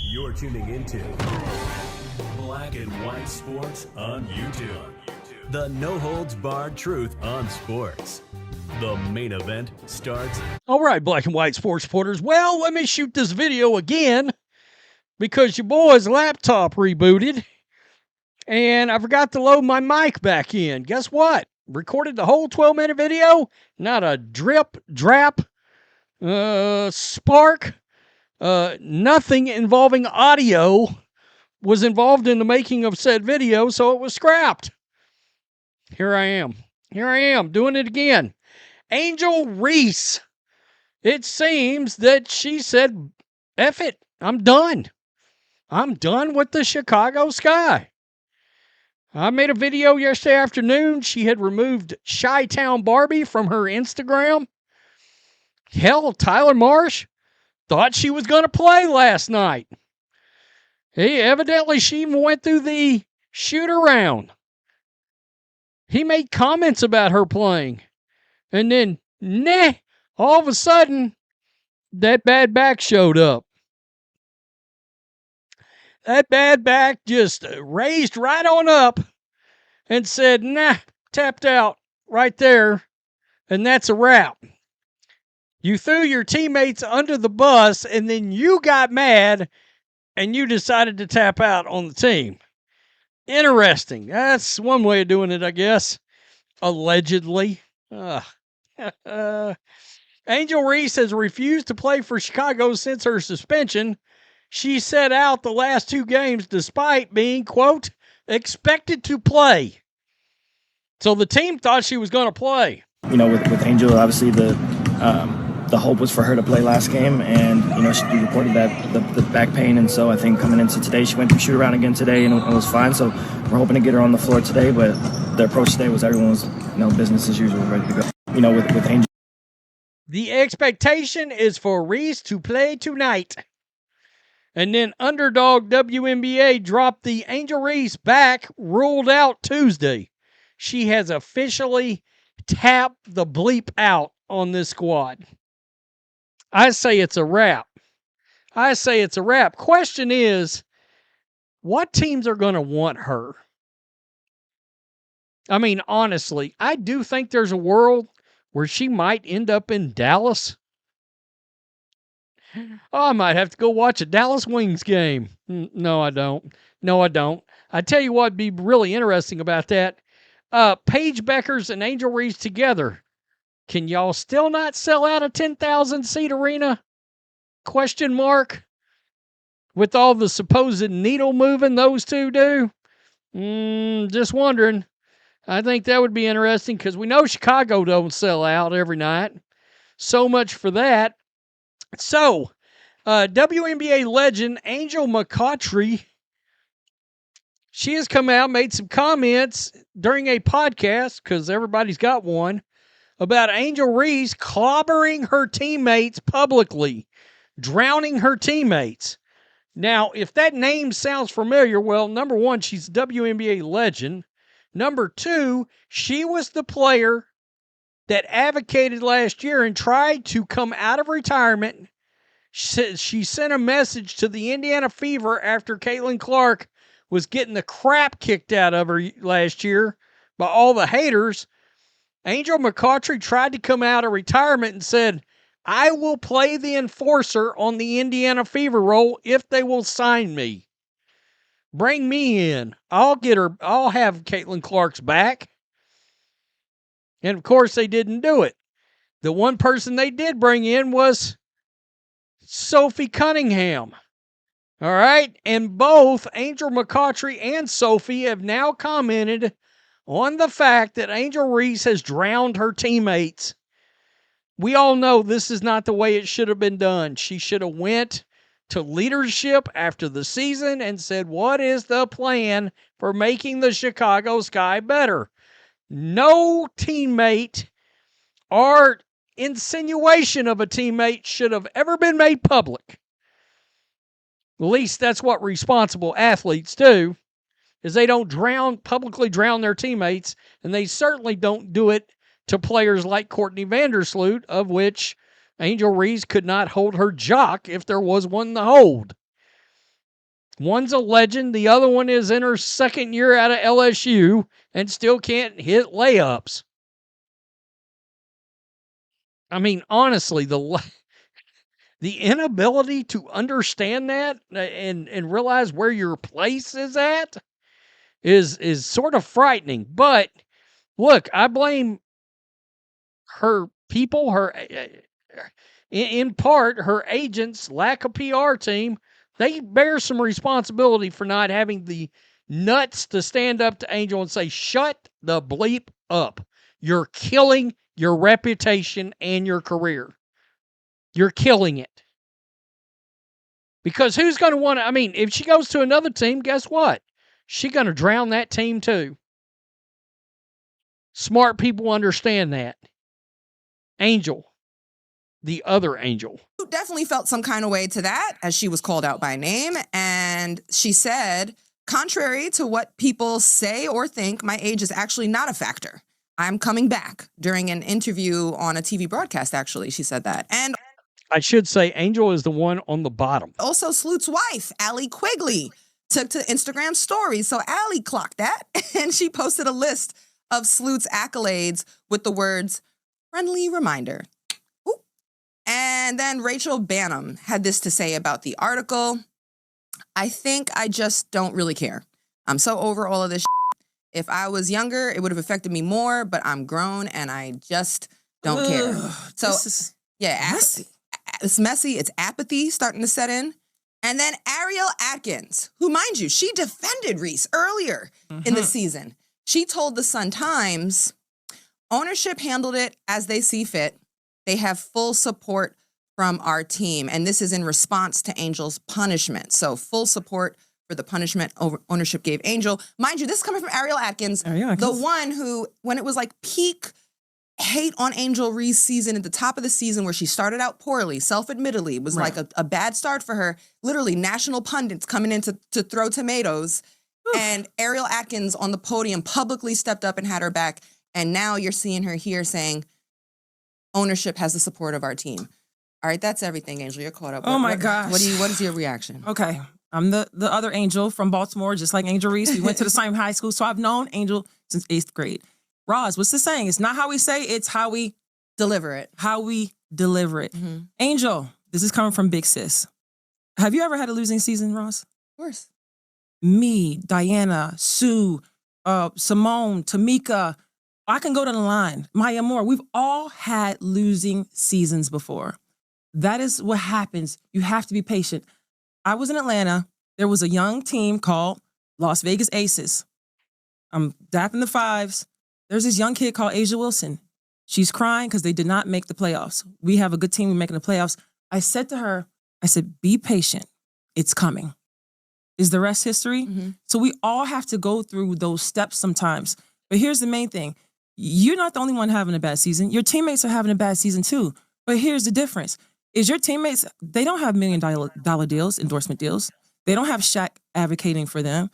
You're tuning into Black and White Sports on YouTube. The no-holds-barred truth on sports. The main event starts. All right, Black and White Sports supporters. Well, let me shoot this video again because your boy's laptop rebooted and I forgot to load my mic back in. Guess what? Recorded the whole 12-minute video. Not a drip, drap, spark, nothing involving audio was involved in the making of said video, so it was scrapped. Here I am doing it again. Angel Reese. It seems that she said, F it, I'm done. I'm done with the Chicago Sky. I made a video yesterday afternoon. She had removed Chi-Town Barbie from her Instagram. Hell, Tyler Marsh thought she was going to play last night. Hey, evidently she even went through the shoot around. He made comments about her playing. And then, all of a sudden, that bad back showed up. That bad back just raised right on up and said, tapped out right there, and that's a wrap. You threw your teammates under the bus, and then you got mad, and you decided to tap out on the team. Interesting. That's one way of doing it, I guess. Allegedly. Angel Reese has refused to play for Chicago since her suspension. She sat out the last two games despite being, quote, expected to play. So the team thought she was going to play. You know, with Angel, obviously the hope was for her to play last game, and you know she reported that the back pain, and so I think coming into today, she went through shoot around again today, and it was fine. So we're hoping to get her on the floor today, but the approach today was everyone was business as usual, ready to go. You know, with Angel. The expectation is for Reese to play tonight. And then underdog WNBA dropped the Angel Reese back, ruled out Tuesday. She has officially tapped the bleep out on this squad. I say it's a wrap. Question is, what teams are going to want her? I mean, honestly, I do think there's a world where she might end up in Dallas. Oh, I might have to go watch a Dallas Wings game. No, I don't. I tell you what would be really interesting about that. Paige Beckers and Angel Reese together. Can y'all still not sell out a 10,000-seat arena? Question mark. With all the supposed needle moving those two do? Just wondering. I think that would be interesting because we know Chicago don't sell out every night. So much for that. So, WNBA legend Angel McCoughtry, she has come out, made some comments during a podcast, because everybody's got one, about Angel Reese clobbering her teammates publicly, drowning her teammates. Now, if that name sounds familiar, well, number one, she's a WNBA legend. Number two, she was the player that advocated last year and tried to come out of retirement. She sent a message to the Indiana Fever after Caitlin Clark was getting the crap kicked out of her last year by all the haters. Angel McCoughtry tried to come out of retirement and said, I will play the enforcer on the Indiana Fever role if they will sign me. Bring me in. I'll have Caitlin Clark's back. And of course they didn't do it. The one person they did bring in was Sophie Cunningham. All right. And both Angel McCoughtry and Sophie have now commented on the fact that Angel Reese has drowned her teammates. We all know this is not the way it should have been done. She should have went to leadership after the season and said, what is the plan for making the Chicago Sky better? No teammate or insinuation of a teammate should have ever been made public. At least that's what responsible athletes do, is they don't publicly drown their teammates, and they certainly don't do it to players like Courtney Vandersloot, of which Angel Reese could not hold her jock if there was one to hold. One's a legend. The other one is in her second year out of LSU and still can't hit layups. I mean, honestly, the inability to understand that and realize where your place is at is sort of frightening. But look, I blame her people, in part her agents, lack of PR team. They bear some responsibility for not having the nuts to stand up to Angel and say, "Shut the bleep up. You're killing your reputation and your career. You're killing it." Because who's going to want to, I mean, if she goes to another team, guess what? She's going to drown that team too. Smart people understand that. Angel, the other Angel. Definitely felt some kind of way to that as she was called out by name. And she said, contrary to what people say or think, my age is actually not a factor. I'm coming back. During an interview on a TV broadcast, actually, she said that. And I should say Angel is the one on the bottom. also, Sloot's wife, Allie Quigley, took to Instagram stories. So Allie clocked that, and she posted a list of Sloot's accolades with the words, friendly reminder. Ooh. And then Rachel Bannum had this to say about the article. I think I just don't really care. I'm so over all of this shit. If I was younger, it would have affected me more, but I'm grown and I just don't care. So, yeah, it's messy. It's apathy starting to set in. And then Ariel Atkins, who, mind you, she defended Reese earlier in the season. She told the Sun-Times, ownership handled it as they see fit. They have full support from our team. And this is in response to Angel's punishment. So full support for the punishment ownership gave Angel. Mind you, this is coming from Ariel Atkins, the one who, when it was like peak hate on Angel Reese season at the top of the season where she started out poorly, self-admittedly, was like a bad start for her. Literally national pundits coming in to throw tomatoes. And Ariel Atkins on the podium publicly stepped up and had her back. And now you're seeing her here saying ownership has the support of our team. All right, that's everything, Angel. You're caught up. Oh my gosh. What is your reaction? Okay. I'm the other Angel from Baltimore, just like Angel Reese. We went to the same high school, so I've known Angel since 8th grade. Roz, what's the saying? It's not how we say, it's how we deliver it. How we deliver it. Angel, this is coming from Big Sis. Have you ever had a losing season, Roz? Of course. Me, Diana, Sue, Simone, Tamika, I can go to the line. Maya Moore, we've all had losing seasons before. That is what happens. You have to be patient. I was in Atlanta. There was a young team called Las Vegas Aces. I'm dapping the fives. There's this young kid called Asia Wilson. She's crying because they did not make the playoffs. We have a good team. We're making the playoffs. I said to her, be patient. It's coming. Is the rest history? So we all have to go through those steps sometimes. But here's the main thing. You're not the only one having a bad season. Your teammates are having a bad season too. But here's the difference. Is your teammates, they don't have $1 million deals, endorsement deals. They don't have Shaq advocating for them,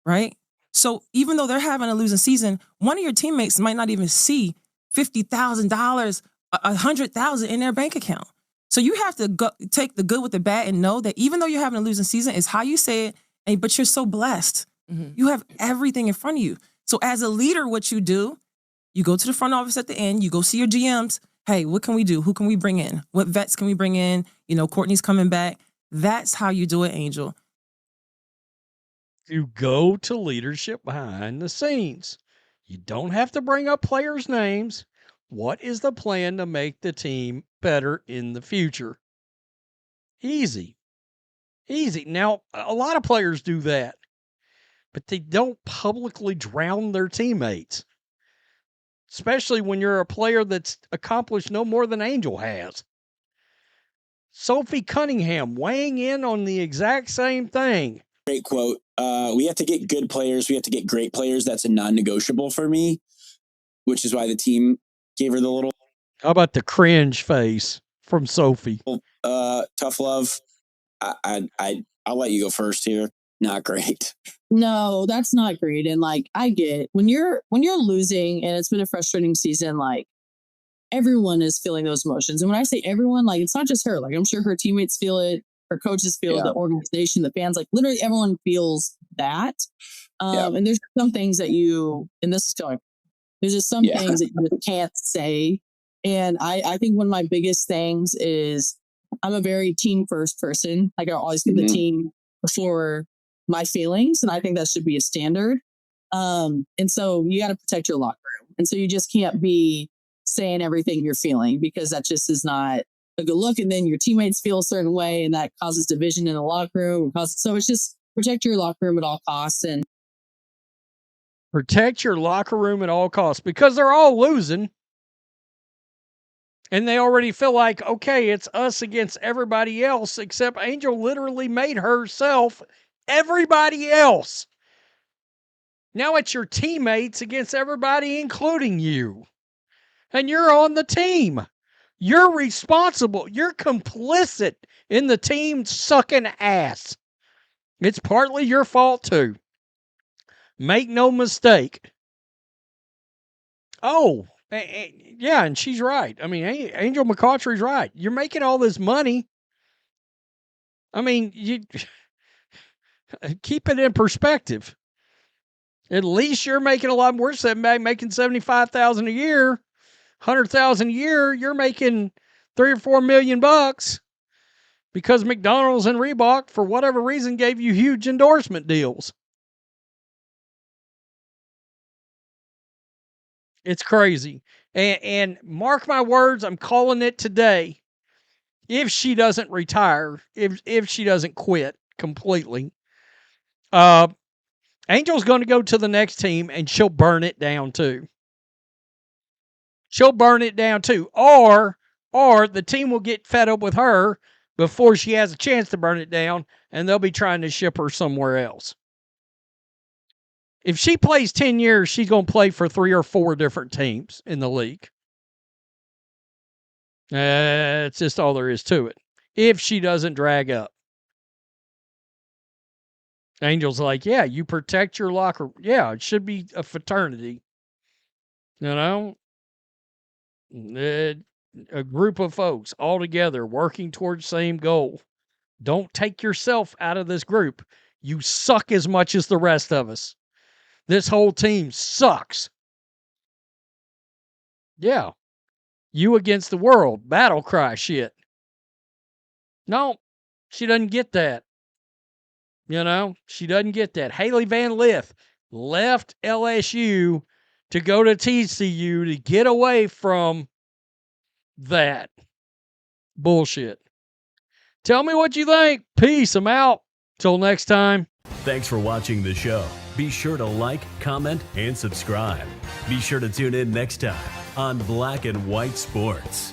right? So even though they're having a losing season, one of your teammates might not even see $50,000, $100,000 in their bank account. So you have to take the good with the bad and know that even though you're having a losing season, it's how you say it, but you're so blessed. You have everything in front of you. So as a leader, what you do, you go to the front office at the end, you go see your GMs. Hey, what can we do? Who can we bring in? What vets can we bring in? You know, Courtney's coming back. That's how you do it, Angel. You go to leadership behind the scenes. You don't have to bring up players' names. What is the plan to make the team better in the future? Easy. Now, a lot of players do that, but they don't publicly drown their teammates, especially when you're a player that's accomplished no more than Angel has. Sophie Cunningham weighing in on the exact same thing. Great quote. We have to get good players. We have to get great players. That's a non-negotiable for me, which is why the team gave her the little... How about the cringe face from Sophie? Tough love. I'll let you go first here. Not great. No, that's not great. And like, I get when you're losing and it's been a frustrating season, like everyone is feeling those emotions. And when I say everyone, like, it's not just her. Like, I'm sure her teammates feel it, her coaches feel it, the organization, the fans, like literally everyone feels that. And there's some things that there's just some things that you just can't say. And I think one of my biggest things is I'm a very team first person. Like, I always put the team before my feelings. And I think that should be a standard. And so you got to protect your locker room. And so you just can't be saying everything you're feeling, because that just is not a good look. And then your teammates feel a certain way, and that causes division in the locker room. So it's just protect your locker room at all costs. And protect your locker room at all costs, because they're all losing. And they already feel like, okay, it's us against everybody else, except Angel literally made herself everybody else. Now it's your teammates against everybody, including you. And you're on the team. You're responsible. You're complicit in the team sucking ass. It's partly your fault, too. Make no mistake. Oh, yeah, and she's right. I mean, Angel McCoughtry's right. You're making all this money. I mean, you keep it in perspective. At least you're making a lot worse than making $75,000 a year, $100,000 a year. You're making $3 or $4 million because McDonald's and Reebok, for whatever reason, gave you huge endorsement deals. It's crazy. And mark my words, I'm calling it today. If she doesn't retire, if she doesn't quit completely, Angel's going to go to the next team and she'll burn it down too. She'll burn it down too. Or the team will get fed up with her before she has a chance to burn it down, and they'll be trying to ship her somewhere else. If she plays 10 years, she's going to play for 3 or 4 different teams in the league. That's just all there is to it. If she doesn't drag up. Angel's like, yeah, you protect your locker. Yeah, it should be a fraternity. You know? A group of folks all together working towards the same goal. Don't take yourself out of this group. You suck as much as the rest of us. This whole team sucks. Yeah. You against the world. Battle cry shit. No, she doesn't get that. You know, she doesn't get that. Haley Van Lith left LSU to go to TCU to get away from that bullshit. Tell me what you think. Peace. I'm out. Till next time. Thanks for watching the show. Be sure to like, comment, and subscribe. Be sure to tune in next time on Black and White Sports.